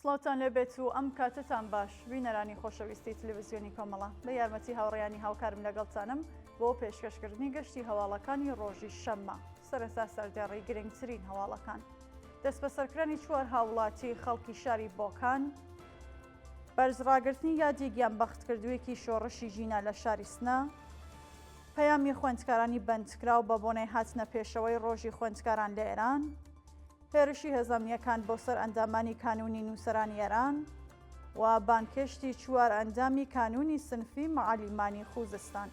سڵاتان لەبێت و ئەم کاتتان باش بینەرانی خۆشەویستی تلڤیزیۆنی کۆمەڵە بە یارمەتی هاوڕێیانی هاوکارم لەگەڵتانم بۆ پێشکەشکردنی گەشتی هەواڵەکانی ڕۆژی شەممە سەرەتا سەردێڕی گرنگترین هەواڵەکان دەست بە سەرکردنی چوار هاوڵاتی خەڵکی شاری بۆکان بەرزڕاگرتنی یادی گیانبەختکردوویەکی شۆڕشی ژینە لە شاری سنە پەیامی خوێندکارانی بەندکراو بە بۆنەی هاتنە پێشەوەی ڕۆژی خوێندکاران لە ئێران هێرشی هێزەمیەکان بۆ سەر ئەندامانی کانونی نووسەرانی ئێران و بانکێشتی چوار ئەندامی کانونی سنفی معالیمانی خوزستان.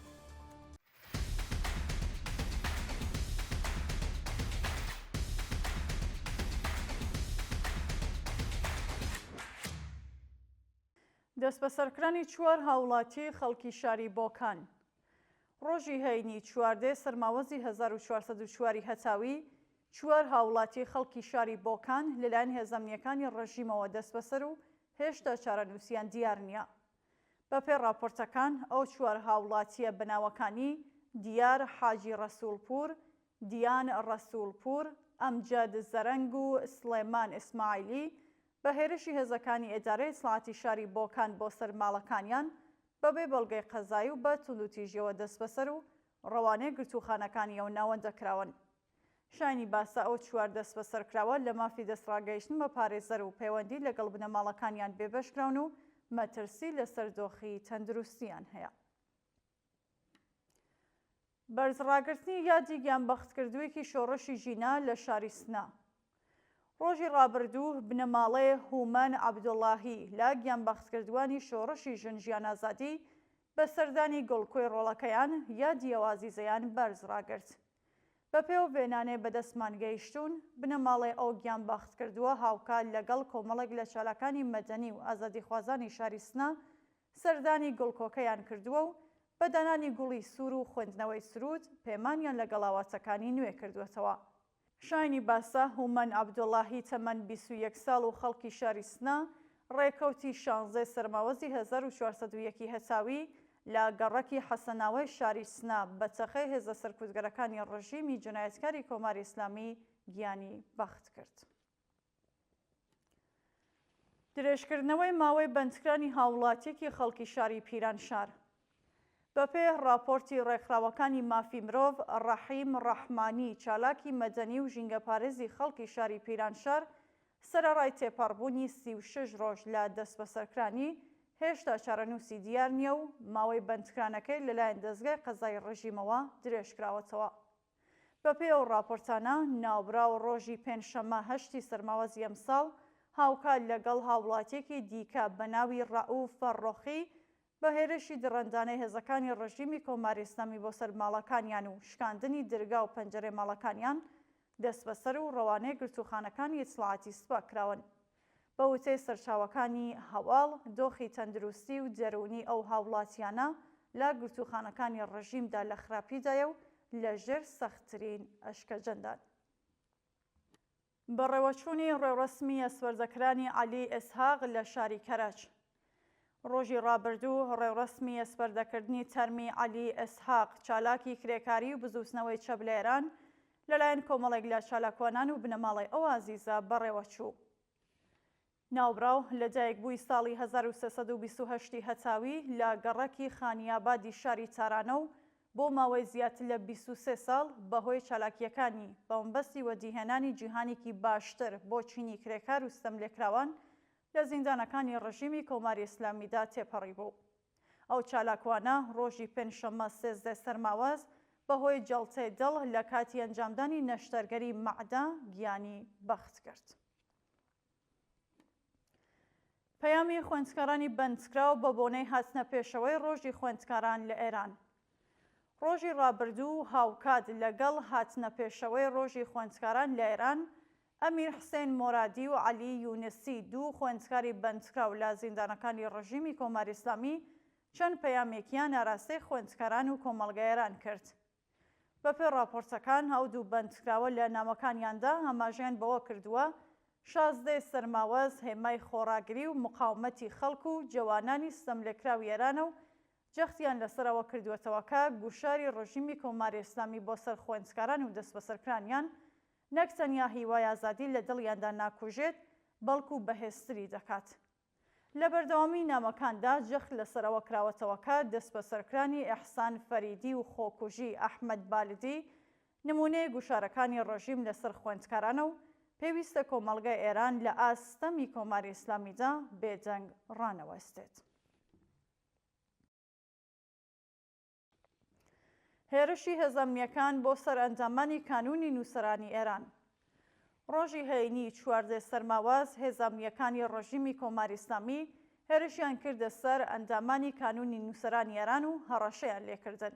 دەست بە سەرکردنی چوار هاوڵاتی خەڵکی شاری بۆکان ڕۆژی هەینی چواردێ سەرماوەزی 1404 هەتاوی چوار هاوڵاتی خەڵکی شاری بۆکان لەلایەن هێزەمنیەکانی ڕژیمەوە دەست بەسەر و هێشتا چارەنووسیان دیار نییە. بەپێی راپۆرتەکان ئەو چوار هاوڵاتیە بناوەکانی دیار حاجی ڕەسوولپوور، دیان ڕەسوولپوور، ئەمجەد زەرەنگ و سلێمان ئیسماعیلی بە هێرشی هێزەکانی ئیدارەی ئیسلاحاتی شاری بۆکان بۆ سەر ماڵەکانیان بەبێ بەڵگەی قەزایی و بە توندوتیژیەوە دەست بەسەر و ڕەوانەی گرتوخانەکانیەوە ناوەندەکراون. شانی باسە ئەو چوار دەست بەسەرکراوە لە مافی دەستڕاگەیشتن بە پارێزەر و پەیوەندی لەگەڵ بنەماڵەکانیان بێبەشکراون و مەترسی لەسەر دۆخی تەندروستیان هەیە. بەرزڕاگرتنی یادی گیانبەختکردوویەکی شۆڕشی ژینە لە شاری سنە ڕۆژی ڕابردوو بنەماڵەی هومەن عەبدوڵڵاهی لە گیانبەختکردووانی شۆڕشی ژن ژیان ئازادی بە سەردانی گۆڵکۆی ڕۆڵەکەیان یادی ئەوازیزەیان بەرزڕاگرت. بەپێو وێنانێ بەدەستمان گەیشتوون بنەماڵەی ئەو گیانبەختکردووە هاوکات لەگەڵ کۆمەڵێک لە چالاکانی مەدەنی و ئازادیخوازانی شاری سنە سەردانی گوڵکۆکەیان کردووە و بە دانانی گوڵی سوور و خوێندنەوەی سرود پەیمانیان لەگەڵ ئاواتەکانی نوێ کردووەتەوە. شایانی باسە هومەن عەبدوڵڵاهی تەمەن 21 ساڵ و خەڵکی شاری سنە ڕێکەوتی 16 سەرماوەزی 1401 هەتاوی لە گەڕەکی حەسەناوەی شاری سنە بە چەخەی هێزە سەرکوتگەرەکانی ڕژیمی جنایەتکاری کۆماری ئیسلامی گیانی بەخت کرد. درێژکردنەوەی ماوەی بەندکرانی هاوڵاتیەکی خەڵکی شاری پیرانشار بەپێی راپۆرتی ڕێکخراوەکانی مافی مرۆڤ ڕەحیم ڕەحمانی چالاکی مەدەنی و ژینگەپارێزی خەڵکی شاری پیرانشار سەرەڕای تێپەڕبوونی 36 ڕۆژ لە دەست بەسەرکرانی هێشتا چارەنووسی دیار نییە و ماوەی بەندکرانەکەی لەلایەن دەستگای قەزای ڕژیمەوە درێژکراوەتەوە. بەپێی ئەو راپۆرتانە ناوبراو ڕۆژی پێنجشەممە 8 سەرماوەزی ئەمساڵ هاوکات لەگەڵ هاوڵاتیەکی دیکە بە ناوی ڕەئوف فەڕۆخی بە هێرشی دڕندانەی هێزەکانی ڕژیمی کۆماری ئیسلامی بۆ سەر ماڵەکانیان و شکاندنی دەرگا و پەنجەرەی ماڵەکانیان دەست بەسەر و ڕەوانەی گرتوخانەکانی ئیسلاحاتی سوپا کراون. بە وتەی سەرچاوەکانی هەواڵ دۆخی تەندروستی و دەرونی ئەو هاوڵاتیانە لە گرتوخانەکانی ڕژیمدا لە خراپیدایە و لەژێر سەختترین ئەشکەنجەدان. بەڕێوەچوونی ڕێوەسمی ئەسپەردەکرانی عەلی ئیسحاق لە شاری کەرەج ڕۆژی ڕابردوو ڕێوەسمی ئەسپەردەکردنی تەرمی عەلی ئیسحاق چالاکی کرێکاری و بزوسنەوەی چەپ لە ئێران لەلایەن کۆمەڵێک لە چالاکوانان و بنەماڵی ئەو ئازیزە بەڕێوەچوو. ناوبراو لەدایکبووی ساڵی 1328 هەتاوی لە گەڕەکی خانیابادی شاری تارانە و بۆ ماوەی زیاتر لە 23 ساڵ بەهۆی چالاکیەکانی بەمبەستی وەدیهێنانی جیهانێکی باشتر بۆ چینی کرێکار و ستەملێکراوان لە زیندانەکانی ڕژیمی کۆماری ئیسلامیدا تێپەڕی بوو. ئەو چالاکوانە ڕۆژی پێنجشەممە 13 سەرماوەز بەهۆی جەڵتەی دڵ لە کاتی ئەنجامدانی نەشتەرگەری مەعدە گیانی بەخت کرد. پەیامی خوێندکارانی بەندکراو بە بۆنەی هاتنە پێشەوەی ڕۆژی خوێندکاران لە ئێران ڕۆژی ڕابردوو هاوکات لەگەڵ هاتنە پێشەوەی ڕۆژی خوێندکاران لە ئێران ئەمیر حسێن مۆرادی و عەلی یونسی دوو خوێندکاری بەندکراو لە زیندانەکانی ڕژیمی کۆماری ئیسلامی چەند پەیامێکیان ئاراستەی خوێندکاران و کۆمەڵگەیەران کرد. بەپێی راپۆرتەکان ئەو دوو بەندکراوە لە نامەکانیاندا ئاماژەیان بەوە کردووە 16 سەرماوەز هێمای خۆڕاگری و مقاومەتی خەڵک و جوانانی ستەملێکراوی ئێرانە و جەختیان لەسەرەوە کردووەتەوە کە گوشاری ڕژیمی کۆماری ئیسلامی بۆ سەر خوێندکاران و دەست بەسەرکرانیان نەک تەنیا هیوای ئازادی لە دڵیاندا ناکوژێت بەڵکو بەهێزتری دەکات. لە بەردەوامی نامەکاندا جەخت لەسەرەوە کراوەتەوەکە دەست بە سەرکرانی ئەحسان فەریدی و خۆکوژی ئەحمەد بالدی نمونەیە گوشارەکانی ڕژیم لەسەر خوێندکارانە و پێویستە کۆمەڵگەی ئێران لە ئاستەمی کۆماری ئیسلامیدا بێدەنگ ڕانەوەستێت. هێرشی هێزەمیەکان بۆ سەرئەنجامانی کانونی نووسەرانی ئێران. ڕۆژی هەینی 14 سەرماواز هێزەمیەکانی ڕژیمی کۆماری ئیسلامی هێرشیان کردە سەر ئەندامانی کانونی نووسەرانی ئێران و هەڕەشەیان لێکردن.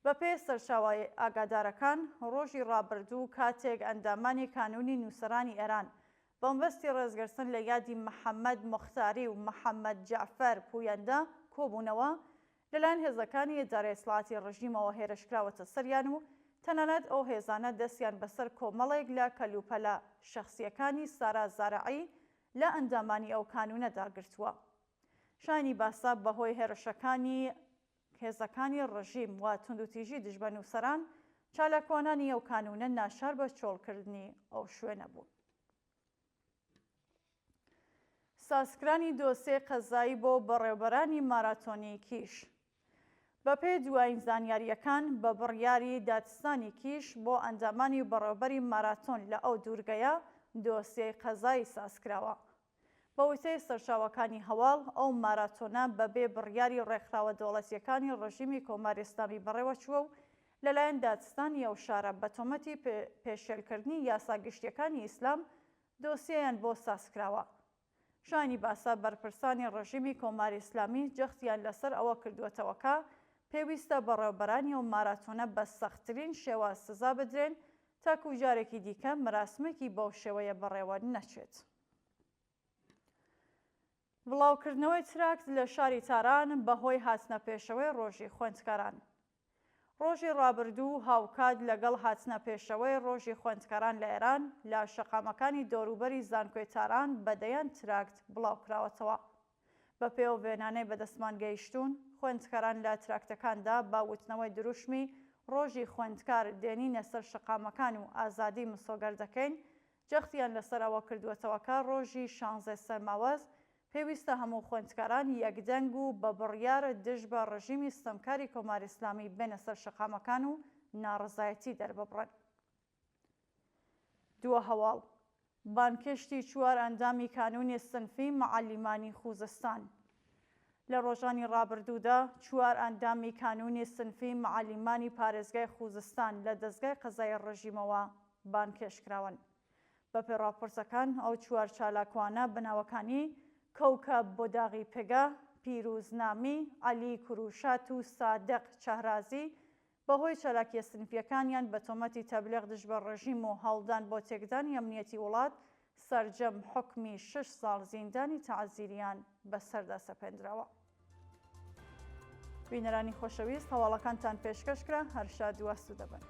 بەپێ سەرچاوای ئاگادارەکان ڕۆژی ڕابردوو کاتێک ئەندامانی کانونی نووسەرانی ئێران بەمبەستی ڕێزگرتن لە یادی محەممەد موختاری و محەممەد جعفەر پویەندە کۆبوونەوە لەلایەن هێزەکانی ئیدارەی ئیسلاحاتی ڕژیمەوە هێرشکراوەتە سەریان و تەنانەت ئەو هێزانە دەستیان بەسەر کۆمەڵێک لە کەلوپەلە شەخسیەکانی سارا زارعی لە ئەندامانی ئەو کانونەدا گرتووە. شانی باسا بەهۆی هێرشەکانی هێزەکانی ڕژیم و توندوتیژی دژبە نووسەران چالاکوانانی ئەو کانونە ناشار بە چۆڵکردنی ئەو شوێنە بوون. سازکرانی دۆسێ قەزایی بۆ بەڕێوەبەرانی ماراتۆنی کیش. بەپێی دوایین زانیاریەکان بە بڕیاری دادستانی کیش بۆ ئەنجامانی بەڕێوەبەری ماراتۆن لە ئەو دوورگەیە دۆسیەی قەزایی سازکراوە. بە وتەی سەرچاوەکانی هەواڵ ئەو ماراتۆنە بەبێ بڕیاری ڕێکخراوە دەوڵەتیەکانی ڕژیمی کۆماری ئیسلامی بەڕێوە چووە و لەلایەن دادستانی ئەو شارە بە تۆمەتی پێشێلکردنی یاساگشتیەکانی ئیسلام دۆسیەیان بۆ سازکراوە. شانی باسا بەرپرسانی ڕژیمی کۆماری ئیسلامی جەختیان لەسەر ئەوە کردووەتەوەکە پێویستە بەڕێوەبەرانی ئەو ماراتۆنە بە سەختترین شێوە سزا بدرێن تاکو جارێکی دیکە مراسمێکی بەو شێوەیە بەڕێوە نەچێت. بڵاوکردنەوەی تراکت لە شاری تاران بەهۆی هاتنە پێشەوەی ڕۆژی خوێندکاران. ڕۆژی ڕابردوو هاوکات لەگەڵ هاتنە پێشەوەی ڕۆژی خوێندکاران لە ئێران لە شەقامەکانی دەوروبەری زانکۆی تاران بەدەیان تراکت بڵاوکراوەتەوە. بە پێو وێنانەی بەدەستمان گەیشتوون خوێندکاران لە تراکتەکاندا باوتنەوەی دروشمی ڕۆژی خوێندکار دێنینە سەر شەقامەکان و ئازادی مسۆگەر دەکەین جەختیان لەسەرەوە کردووەتەوەکە ڕۆژی 16 سەرماوەز پێویستە هەموو خوێندکاران یەکدەنگ و بە بڕیار دژ بە ڕژیمی ستەمکاری کۆماری ئیسلامی بێنە سەر شەقامەکان و ناڕەزایەتی دەرببڕن. دووە هەواڵ بانکشتی 4 ئەندامی کانونی سنفی معەلیمانی خوزستان. لە ڕۆژانی ڕابردوودا 4 ئەندامی کانونی سنفی معەلیمانی پارێزگای خوزستان لە دەستگای قەزای ڕژیمەوە بانکێشکراون. بەپێی راپۆرتەکان ئەو 4 چالاکوانە بناوەکانی کەوکەب بۆداغی پێگە، پیرۆزنامی، عەلی کوروشات و سادق چەهرازی بەهۆی چالاکیە سنفیەکانیان بە تۆمەتی تەبلیغ دژ بە ڕژیم و هەڵدان بۆ تێکدانی ئەمنیەتی وڵات سەرجەم حوکمی 6 ساڵ زیندانی تەعەزیریان بەسەردا سەپێندراوە. بینەرانی خۆشەویست هەواڵەکانتان پێشکەشکرا هەر شاد و ئاسوودە بن.